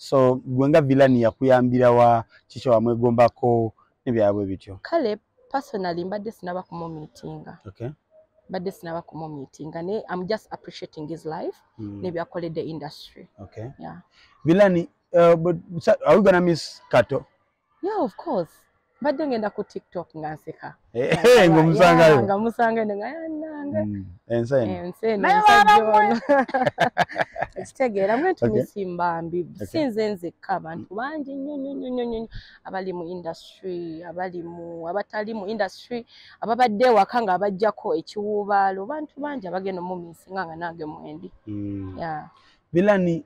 So gwenga Villain yakuyambira wa chicho wamwegombako nebyabwe bityo. Kale personally mbadde sinaba kumu meetinga. Okay. Mbadde sinaba kumu meetinga ne I'm just appreciating his life nebyakoledde industry. Okay. Yeah. Villain, but are we gonna miss Kato? Yeah, of course. Mbadde ngenda ku TikTok nganseka. Ngomusangayo. Nga musanga nanga. Insane. Ekitegeera mwe tumisimbambi sinze nzekka abantu bangi nnyo abali mu industry abatali mu industry ababadde waka nga abajjako ekiwuubaalo bantu bangi abagenda mu misinga nga nange mwendi. Yeah. Villain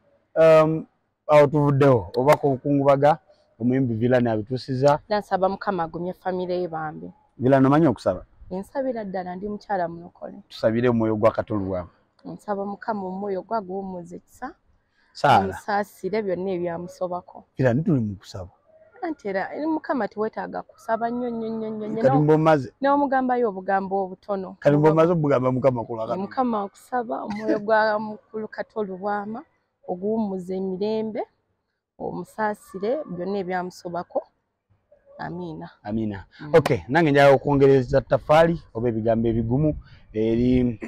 awo tuvuddewo obako obukungubaga omuyimbi Villain abituusiza. Nansaba Mukama agumye famire ye bambi. Villain omanyi okusaba? Ensabira ddala ndi mukyala munokole. Tusabire omwoyo gwa Katolwa. Nsaba Mukama omwoyo gwa guwummuza ekisa. Saala. Musaasire byonna ebyamusobako. Villain tuli mu kusaba. Antera Mukama tiwetaaga kusaba nnyo. Kalimbo maze. N'omugambayo obugambo obutono. Kalimbo maze obugamba Mukama kulaka. Mukama okusaba omwoyo gwa mukulu Katolwa oguwummuza emirembe omusaasire byonna ebyamusobako. Amina. Amina. Okay, nange njagala okwongereza tafali oba ebigambo ebigumu eri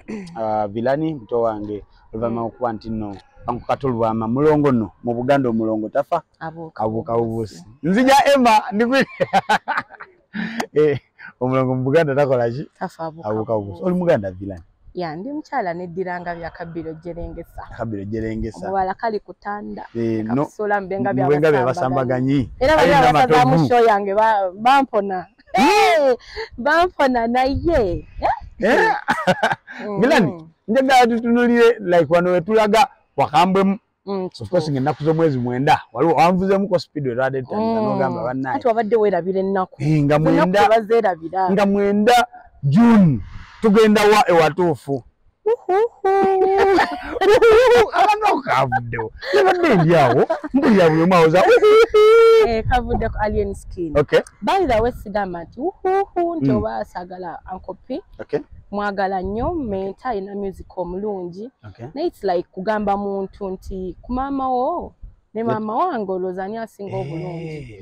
Villain muto wange oluvanyuma okuba nti nno Katolwa mulongo nno mu Buganda omulongo tafa abuuka bubuusi. Nzija Emma ndikwire. Omulongo mu Buganda takola ki? Tafa abuuka bubuusi. Oli Muganda Villain? Ya ndi mukyala neddiranga bya Kabbiro Jerengesa. Kabbiro Jerengesa. Omuwala kali kutanda. No. Kasola mbenga byabasambaganyi. Era bali abasaza mu show yange bampona. Bampona naye. Villain, njagala tutunulire like wano wetulaga wakambwe of course ngenaku z'omwezi 9 waliwo wanvuzeemu ko speed erade tanda nogamba bannaye. Ati wabadde weerabira ennaku. Nga 9 June tugenda wa ewatuufu. Abantu kavuddewo. Yabadde ndyawo mbulira buli omu awoza. Kavudde ku Alien Skin. Okay. By the way sidama nti nti oba asagala Uncle P. Okay. Mwagala nnyo menta ina music omulungi. Okay. Na it's like kugamba muntu nti ku maama wo ne maama wange olowooza ani asinga obulungi.